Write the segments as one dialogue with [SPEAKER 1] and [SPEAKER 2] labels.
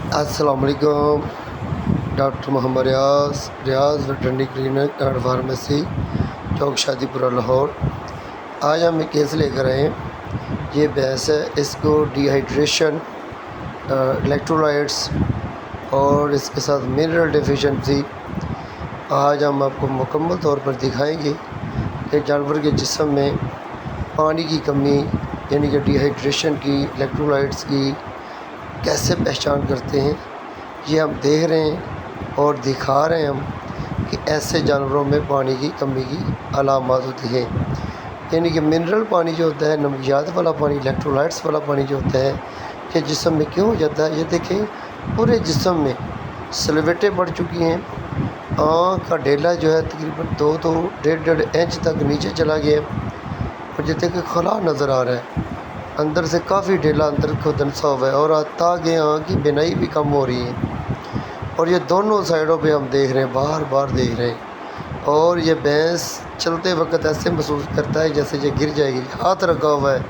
[SPEAKER 1] अस्सलाम वालेकुम। Doctor Mohammad Riyaz veterinary clinic and pharmacy, चौक शादीपुरा, लाहौर। आज हम एक केस लेकर आए हैं। ये भैंस है, इसको डिहाइड्रेशन, इलेक्ट्रोलाइट्स और इसके साथ मिनरल डिफिशिएंसी आज हम आपको मुकम्मल तौर पर दिखाएंगे कि जानवर के जिस्म में पानी की कमी यानी कि डिहाइड्रेशन की, इलेक्ट्रोलाइट्स की कैसे पहचान करते हैं। ये हम देख रहे हैं और दिखा रहे हैं हम कि ऐसे जानवरों में पानी की कमी की अलामत होती है। यानी कि मिनरल पानी जो होता है, नमकियात वाला पानी, इलेक्ट्रोलाइट्स वाला पानी जो होता है, कि जिस्म में क्यों हो जाता है। ये देखें, पूरे जिस्म में सलवेटें बढ़ चुकी हैं। आँख का डेला जो है तकरीबन 2 तो 1.5 इंच तक नीचे चला गया और ये देखें खला नज़र आ रहा है। अंदर से काफ़ी ढेला अंदर को दनसा हुआ है और ताकि यहाँ की बिनाई भी कम हो रही है। और ये दोनों साइडों पे हम देख रहे हैं, बार बार देख रहे हैं। और ये भैंस चलते वक्त ऐसे महसूस करता है जैसे ये गिर जाएगी, हाथ रखा हुआ है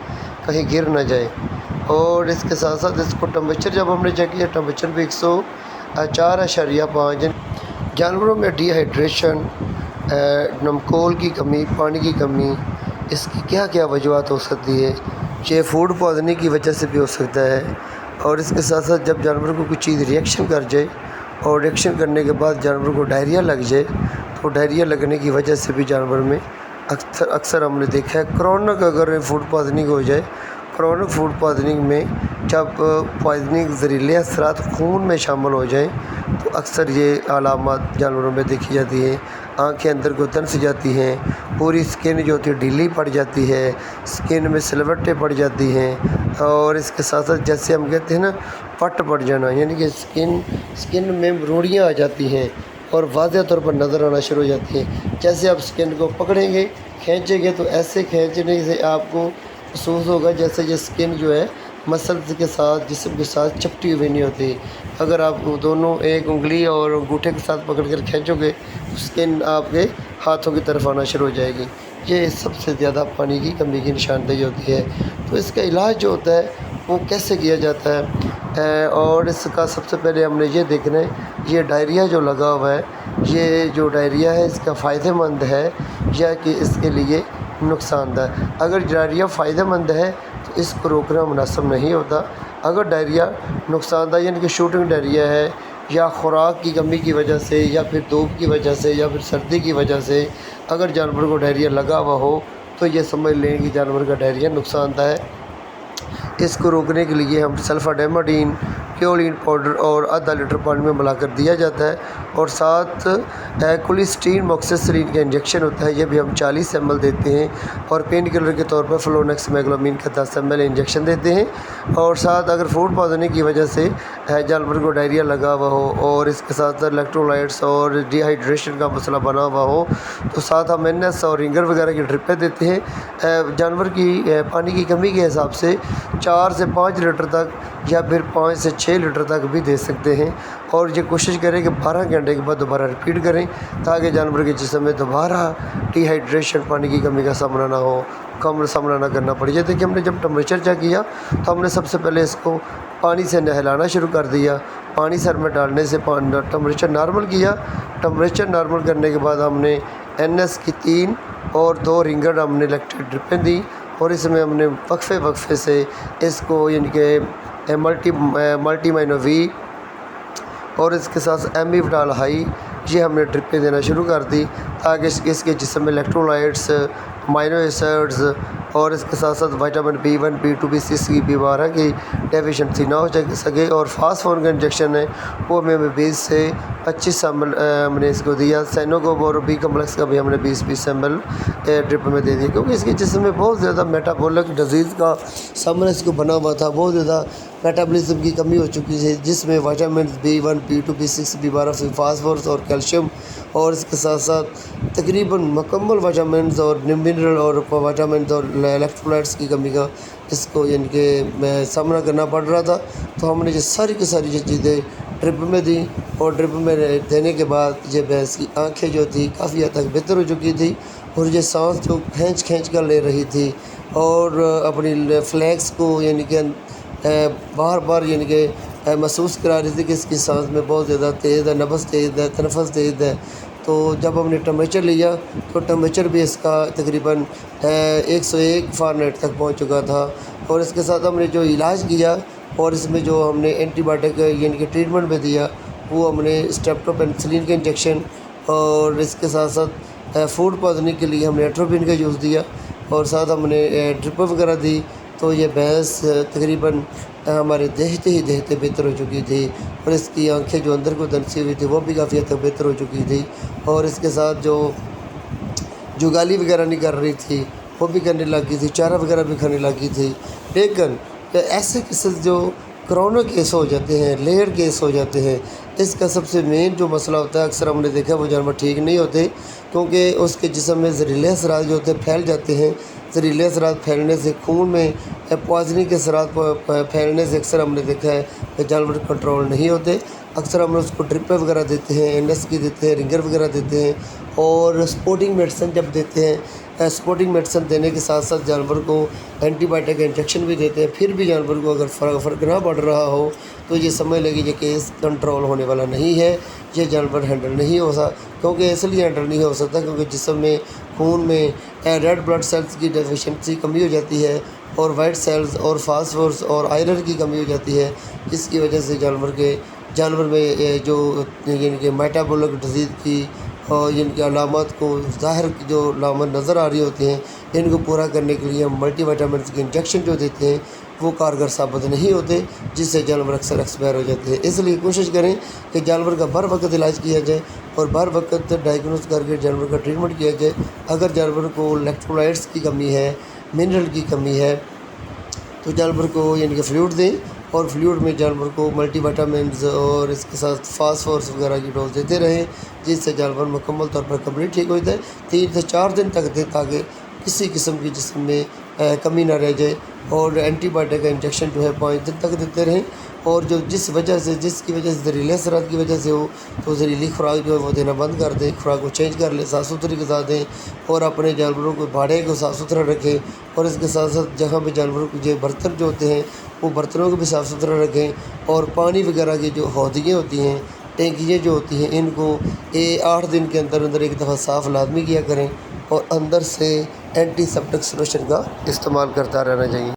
[SPEAKER 1] कहीं गिर ना जाए। और इसके साथ साथ इसको टेम्परेचर जब हमने चेक किया, टेम्परेचर भी 104.5। जानवरों में डिहाइड्रेशन, नमकोल की कमी, पानी की कमी, इसकी क्या क्या वजूहत हो सकती है। ये फूड पॉइजनिंग की वजह से भी हो सकता है। और इसके साथ साथ जब जानवर को कोई चीज़ रिएक्शन कर जाए और रिएक्शन करने के बाद जानवर को डायरिया लग जाए, तो डायरिया लगने की वजह से भी जानवर में अक्सर हमने देखा है क्रॉनिक अगर फूड पॉइजनिंग हो जाए। क्रॉनिक फूड पॉइजनिंग में जब पॉइजनिंग ज़हरीले असरात खून में शामिल हो जाएँ तो अक्सर ये अलामत जानवरों में देखी जाती है। आँखें अंदर को तन से जाती हैं, पूरी स्किन जो होती है ढीली पड़ जाती है, स्किन में सिलवटें पड़ जाती हैं। और इसके साथ साथ जैसे हम कहते हैं ना, पट पड़ जाना, यानी कि स्किन में रोड़ियाँ आ जाती हैं और वाज़ह तौर पर नज़र आना शुरू हो जाती हैं। जैसे आप स्किन को पकड़ेंगे, खींचेंगे, तो ऐसे खींचने से आपको महसूस होगा जैसे ये स्किन जो है मसल्स के साथ, जिस्म के साथ चपटी हुई नहीं होती। अगर आप दोनों एक उंगली और अंगूठे के साथ पकड़ कर खींचोगे तो स्किन आपके हाथों की तरफ आना शुरू हो जाएगी। ये सबसे ज़्यादा पानी की कमी की निशानदेही होती है। तो इसका इलाज जो होता है वो कैसे किया जाता है, और इसका सबसे पहले हमने ये देखना है, ये डायरिया जो लगा हुआ है, ये जो डायरिया है इसका फ़ायदेमंद है या कि इसके लिए नुकसानदायक। अगर डायरिया फ़ायदेमंद है तो इसको रोकना मुनासिब नहीं होता। अगर डायरिया नुकसानदायक यानी कि शूटिंग डायरिया है या ख़ुराक की कमी की वजह से या फिर धूप की वजह से या फिर सर्दी की वजह से अगर जानवर को डायरिया लगा हुआ हो तो ये समझ लें कि जानवर का डायरिया नुकसानदायक है। इसको रोकने के लिए हम सल्फाडेमाडीन, क्योलिन पाउडर और आधा लीटर पानी में मिलाकर दिया जाता है। और साथ कोलिस्टीन मोक्सिसिलिन का इंजेक्शन होता है, ये भी हम 40 ml देते हैं। और पेन किलर के तौर पर फ्लोनेक्स मैग्लोमिन का 10 ml इंजेक्शन देते हैं। और साथ अगर फूड पॉइजनिंग की वजह से जानवर को डायरिया लगा हुआ हो और इसके साथ इलेक्ट्रोलाइट्स और डिहाइड्रेशन का मसला बना हुआ हो तो साथ हम NS और रिंगर वगैरह की ड्रिपें देते हैं। जानवर की पानी की कमी के हिसाब से 4 से 5 लीटर तक या फिर 5 से 6 लीटर तक भी दे सकते हैं। और ये कोशिश करें कि 12 घंटे के बाद दोबारा रिपीट करें ताकि जानवर के जिस्म में दोबारा डिहाइड्रेशन, पानी की कमी का सामना ना हो, कम सामना ना करना पड़े। देखिए, हमने जब टेम्परेचर चेक किया तो हमने सबसे पहले इसको पानी से नहलाना शुरू कर दिया। पानी सर में डालने से टेम्परेचर नॉर्मल किया। टेम्परेचर नॉर्मल करने के बाद हमने NS की 3 और 2 रिंगर हमने इलेक्ट्रिक ड्रिपें दी और इसमें हमने वक्फे से इसको यानी कि मल्टीमाइनोवी और इसके साथ एमिविटाल हाई ये हमने ड्रिपें देना शुरू कर दी ताकि इसके जिस्म में इलेक्ट्रोलाइट्स, माइनो एसिड्स और इसके साथ साथ विटामिन B1, B2, B6 की, B12 की डेफिशिएंसी ना हो सके। और फास्फोरस का इंजेक्शन है वो हमें 20 से 25 ml हमने इसको दिया। सैनोकोब और B कम्प्लेक्स का भी हमने 20-20 ml ड्रिप में दे दिया, क्योंकि इसके जिस्म में बहुत ज़्यादा मेटाबॉलिक डिजीज़ का सामना इसको बना हुआ था। बहुत ज़्यादा मेटाबॉलिज्म की कमी हो चुकी थी जिसमें vitamin B1, B2, B6, B12, phosphorus और कैल्शियम और इसके साथ साथ तकरीबन मुकम्मल विटामिन और मिनरल और विटामिन और इलेक्ट्रोलाइट्स की कमी का इसको यानी कि सामना करना पड़ रहा था। तो हमने ये सारी की सारी ये चीज़ें ड्रिप में दी और ड्रिप में देने के बाद ये भैंस की आँखें जो थी काफ़ी हद तक बेहतर हो चुकी थी और ये सांस जो खींच कर ले रही थी और अपनी फ्लैक्स को यानी कि बार बार यानी कि محسوس کرا رہی تھی کہ اس کی سانس میں بہت زیادہ تیز ہے، نفس تیز ہے، تنفس تیز ہے۔ تو جب ہم نے ٹمپریچر لیا تو ٹمپریچر بھی اس کا تقریباً 101 فارنہائٹ تک پہنچ چکا تھا، اور اس کے ساتھ ہم نے جو علاج کیا اور اس میں جو ہم نے اینٹی بایوٹک یعنی کہ ٹریٹمنٹ میں دیا، وہ ہم نے اسٹریپٹوپینسلین کا انجیکشن، اور اس کے ساتھ ساتھ فوڈ پوائزننگ کے لیے ہم نے ایٹروپین کا یوز دیا، اور ساتھ ہم نے ڈرپ وغیرہ دی۔ تو یہ بھینس تقریباً ہمارے دیکھتے بہتر ہو چکی تھی، اور اس کی آنکھیں جو اندر کو دھنسی ہوئی تھی وہ بھی کافی حد تک بہتر ہو چکی تھی، اور اس کے ساتھ جو گالی وغیرہ نہیں کر رہی تھی وہ بھی کرنے لگی تھی، چارہ وغیرہ بھی کھانے لگی تھی۔ لیکن ایسے کیسز جو کرونا کیس ہو جاتے ہیں، لیئر کیس ہو جاتے ہیں، اس کا سب سے مین جو مسئلہ ہوتا ہے، اکثر ہم نے دیکھا وہ جانور ٹھیک نہیں ہوتے، کیونکہ اس کے جسم میں زہریلے اثرات جو ہوتے ہیں پھیل جاتے ہیں۔ زہریلے اثرات پھیلنے سے خون میں پوائزننگ کے اثرات پھیلنے سے اکثر ہم نے دیکھا ہے کہ جانور کنٹرول نہیں ہوتے۔ اکثر ہم اس کو ڈرپیں وغیرہ دیتے ہیں، NS کی دیتے ہیں، رنگر وغیرہ دیتے ہیں، اور سپورٹنگ میڈیسن جب دیتے ہیں، سپورٹنگ میڈیسن دینے کے ساتھ ساتھ جانور کو اینٹی بایوٹک کا انجیکشن بھی دیتے ہیں، پھر بھی جانور کو اگر فرق نہ پڑ رہا ہو تو یہ سمجھ لے کہ یہ کیس کنٹرول ہونے والا نہیں ہے، یہ جانور ہینڈل نہیں ہو سکتا۔ کیونکہ اس لیے ہینڈل نہیں ہو سکتا کیونکہ جسم میں خون میں ریڈ بلڈ سیلز کی ڈیفیشنسی کمی ہو جاتی ہے، اور وائٹ سیلز اور فاسفورس اور آئرن کی کمی ہو جاتی ہے، جس کی وجہ سے جانور میں جو یعنی کہ میٹابولک ڈیزیز کی اور جن کی علامات کو ظاہر جو علامات نظر آ رہی ہوتی ہیں، ان کو پورا کرنے کے لیے ہم ملٹی وائٹامنس کے انجیکشن جو دیتے ہیں وہ کارگر ثابت نہیں ہوتے، جس سے جانور اکثر ایکسپائر ہو جاتے ہیں۔ اس لیے کوشش کریں کہ جانور کا بر وقت علاج کیا جائے اور بر وقت ڈائگنوز کر کے جانور کا ٹریٹمنٹ کیا جائے۔ اگر جانور کو الیکٹرولائٹس کی کمی ہے، منرل کی کمی ہے، تو جانور کو یعنی کہ فلوئڈ دیں، اور فلوئڈ میں جانور کو ملٹی وائٹامنز اور اس کے ساتھ فاسفورس وغیرہ کی ڈوز دیتے رہیں، جس سے جانور مکمل طور پر کمپلیٹ ٹھیک ہو جائے۔ 3 سے 4 دن تک دیں تاکہ کسی قسم کی جسم میں کمی نہ رہ جائے، اور اینٹی بایوٹک کا انجیکشن جو ہے 5 دن تک دیتے رہیں، اور جس کی وجہ سے زہریلے اثرات کی وجہ سے ہو تو زہریلی خوراک جو ہے وہ دینا بند کر دیں، خوراک کو چینج کر لیں، صاف ستھری غذا دیں، اور اپنے جانوروں کو باڑے کو صاف ستھرا رکھیں، اور اس کے ساتھ ساتھ جہاں پہ جانوروں کے جو برتن جو ہوتے ہیں وہ برتنوں کو بھی صاف ستھرا رکھیں، اور پانی وغیرہ کی جو ہودیاں ہوتی ہیں، ٹینکیاں جو ہوتی ہیں، ان کو 8 دن کے اندر ایک دفعہ صاف لازمی کیا کریں، اور اندر سے اینٹی سیپٹک سولوشن کا استعمال کرتا رہنا چاہیے۔